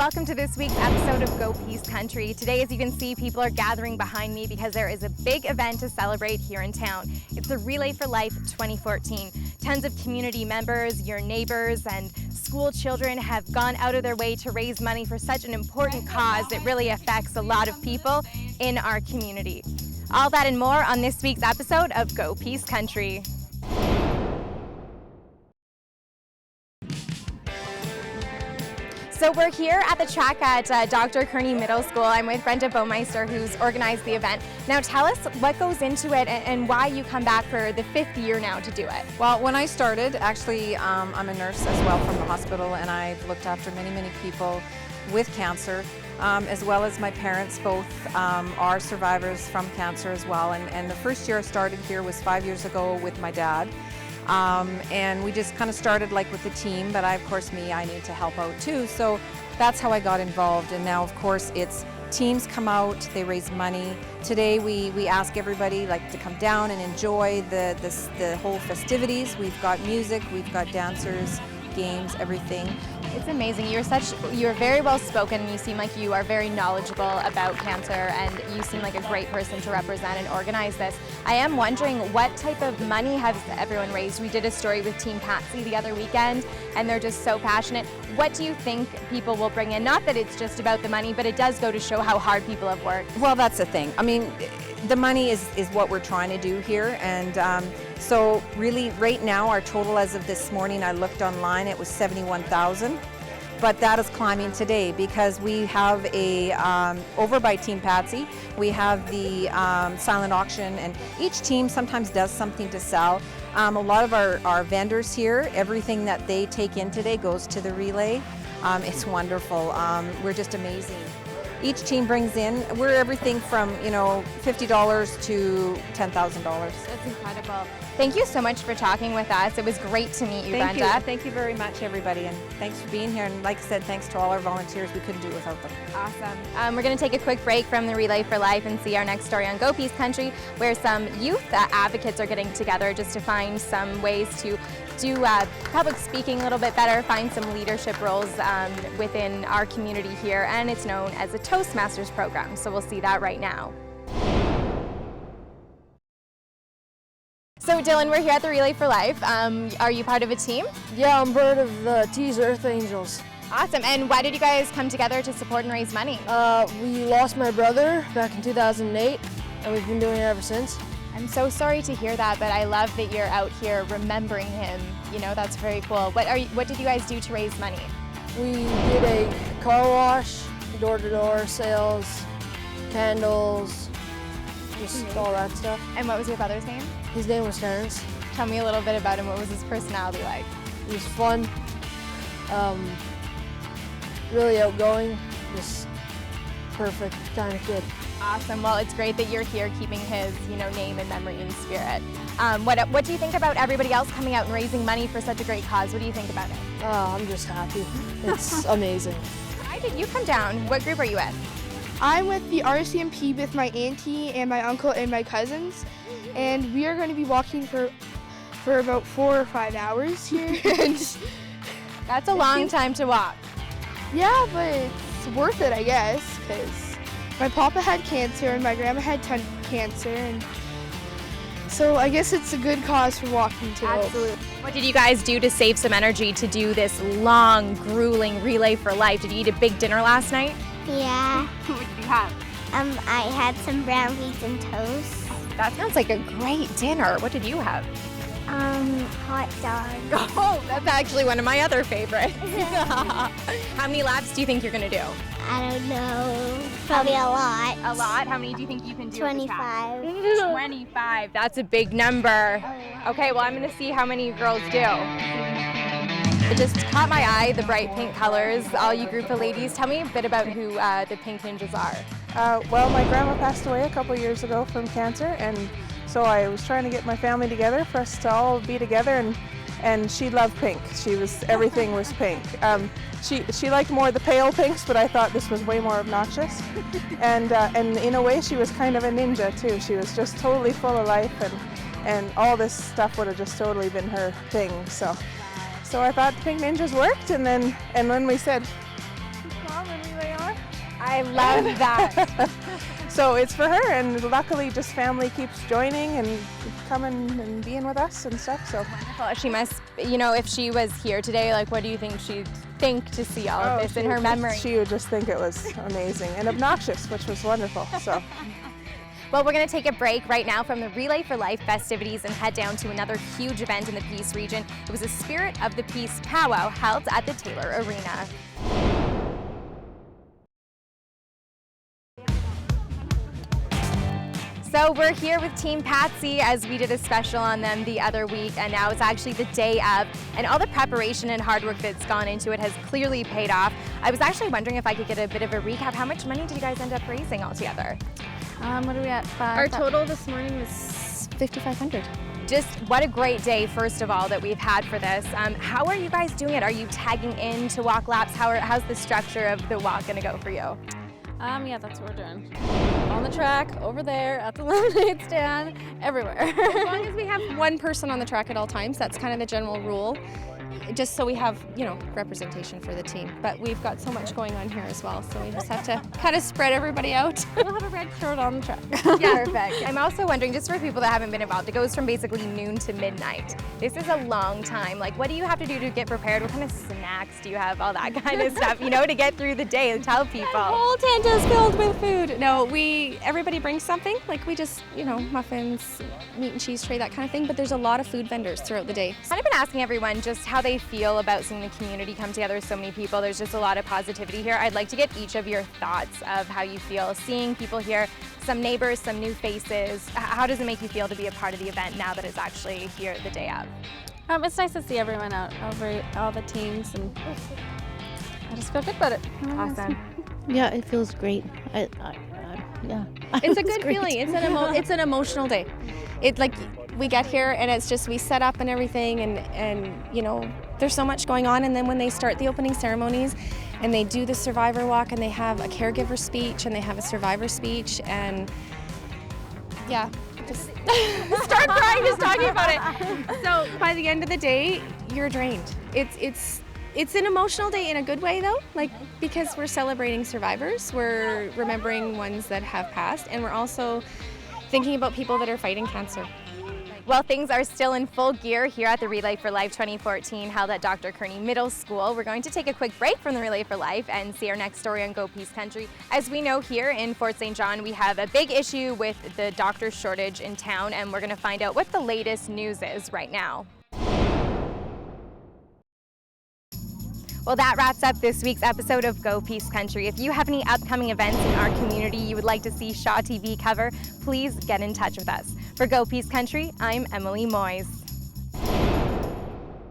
Welcome to this week's episode of Go Peace Country. Today, as you can see, people are gathering behind me because there is a big event to celebrate here in town. It's the Relay for Life 2014. Tons of community members, your neighbors, and school children have gone out of their way to raise money for such an important cause that really affects a lot of people in our community. All that and more on this week's episode of Go Peace Country. So we're here at the track at Dr.Kearney Middle School. I'm with Brenda Baumeister, who's organized the event. Now tell us what goes into it and why you come back for the 5th year now to do it. Well, when I started, actually, I'm a nurse as well from the hospital, and I've looked after many people with cancer, as well as my parents. Both are survivors from cancer as well. And the first year I started here was 5 years ago with my dad. And we just kind of started like with the team, but I need to help out too. So that's how I got involved. And now, of course, it's teams come out, they raise money. Today we ask everybody to come down and enjoy the whole festivities. We've got music, we've got dancers, games, everything. It's amazing. You're very well spoken. You seem like you are very knowledgeable about cancer, and you seem like a great person to represent and organize this. I am wondering, what type of money has everyone raised? We did a story with Team Patsy the other weekend, and they're just so passionate. What do you think people will bring in? Not that it's just about the money, but it does go to show how hard people have worked. Well, that's the thing. I mean, the money is what we're trying to do here, and so really right now our total as of this morning, I looked online, it was $71,000, but that is climbing today because we have a over by Team Patsy, we have the silent auction, and each team sometimes does something to sell. A lot of our vendors here, everything that they take in today goes to the relay. It's wonderful. We're just amazing. Each team brings in, we're everything from, $50 to $10,000. That's incredible. Thank you so much for talking with us. It was great to meet you, Brenda. Thank you very much, everybody, and thanks for being here. And like I said, thanks to all our volunteers. We couldn't do it without them. Awesome. We're going to take a quick break from the Relay for Life and see our next story on Go Peace Country, where some youth advocates are getting together just to find some ways to do public speaking a little bit better, find some leadership roles within our community here, and it's known as a Toastmasters program, so we'll see that right now. So Dylan, we're here at the Relay for Life. Are you part of a team? Yeah, I'm part of the Tees Earth Angels. Awesome, and why did you guys come together to support and raise money? We lost my brother back in 2008, and we've been doing it ever since. I'm so sorry to hear that, but I love that you're out here remembering him. That's very cool. What did you guys do to raise money? We did a car wash, door-to-door sales, candles, just all that stuff. And what was your brother's name? His name was Terrence. Tell me a little bit about him. What was his personality like? He was fun, really outgoing, just perfect kind of kid. Awesome. Well, it's great that you're here keeping his, name and memory and spirit. What do you think about everybody else coming out and raising money for such a great cause? What do you think about it? I'm just happy. It's amazing. Why did you come down? What group are you with? I'm with the RCMP with my auntie and my uncle and my cousins, and we are going to be walking for about 4 or 5 hours here. That's a long time to walk. Yeah, but it's worth it, I guess, because my papa had cancer and my grandma had cancer, and so I guess it's a good cause for walking too. Absolutely. What did you guys do to save some energy to do this long, grueling Relay for Life? Did you eat a big dinner last night? Yeah. What did you have? I had some brown beans and toast. That sounds like a great dinner. What did you have? Hot dog. Oh, that's actually one of my other favorites. How many laps do you think you're going to do? I don't know. Probably a lot. A lot? How many do you think you can do? 25. 25. That's a big number. Okay, well, I'm going to see how many girls do. It just caught my eye, the bright pink colors. All you group of ladies, tell me a bit about who the Pink Ninjas are. Well, my grandma passed away a couple years ago from cancer, and so I was trying to get my family together for us to all be together, and she loved pink. Everything was pink. She liked more the pale pinks, but I thought this was way more obnoxious. And in a way, she was kind of a ninja too. She was just totally full of life, and all this stuff would have just totally been her thing. So I thought Pink Ninjas worked, and then we said, Mom and I love that. So it's for her, and luckily just family keeps joining and coming and being with us and stuff. So Well, she must, you know, if she was here today, like what do you think she'd think to see all of this in her memory? She would just think it was amazing and obnoxious, which was wonderful. So. Well, we're going to take a break right now from the Relay for Life festivities and head down to another huge event in the Peace region. It was a Spirit of the Peace powwow held at the Taylor Arena. So we're here with Team Patsy as we did a special on them the other week, and now it's actually the day of, and all the preparation and hard work that's gone into it has clearly paid off. I was actually wondering if I could get a bit of a recap. How much money did you guys end up raising altogether? What are we at? Our total this morning was $5,500. Just what a great day, first of all, that we've had for this. How are you guys doing it? Are you tagging in to walk laps? How's the structure of the walk going to go for you? Yeah, that's what we're doing. On the track, over there, at the lemonade stand, everywhere. As long as we have one person on the track at all times, that's kind of the general rule, just so we have, you know, representation for the team. But we've got so much going on here as well, so we just have to kind of spread everybody out. We'll have a red shirt on the track. Yeah, perfect. I'm also wondering, just for people that haven't been involved, it goes from basically noon to midnight. This is a long time. Like, what do you have to do to get prepared? What kind of snacks do you have? All that kind of stuff, you know, to get through the day. Tell people. The whole tent is filled with food. No, everybody brings something. Like we just, you know, muffins, meat and cheese tray, that kind of thing. But there's a lot of food vendors throughout the day. I've been asking everyone just how they feel about seeing the community come together with so many people. There's just a lot of positivity here. I'd like to get each of your thoughts of how you feel seeing people here, some neighbors, some new faces. How does it make you feel to be a part of the event now that it's actually here the day of? It's nice to see everyone out, all the teams, and I just feel good about it. Awesome. Yeah, it feels great. Yeah. It's a good feeling. It's an emotional day. It's like we get here and it's just we set up and everything, and you know, there's so much going on. And then when they start the opening ceremonies and they do the survivor walk and they have a caregiver speech and they have a survivor speech, and yeah, just start crying just talking about it. So by the end of the day, you're drained. It's an emotional day in a good way though, like because we're celebrating survivors, we're remembering ones that have passed, and we're also thinking about people that are fighting cancer. Well, things are still in full gear here at the Relay for Life 2014 held at Dr.Kearney Middle School. We're going to take a quick break from the Relay for Life and see our next story on Go Peace Country. As we know, here in Fort St. John, we have a big issue with the doctor shortage in town, and we're going to find out what the latest news is right now. Well, that wraps up this week's episode of Go Peace Country. If you have any upcoming events in our community you would like to see Shaw TV cover, please get in touch with us. For Go Peace Country, I'm Emily Moyes.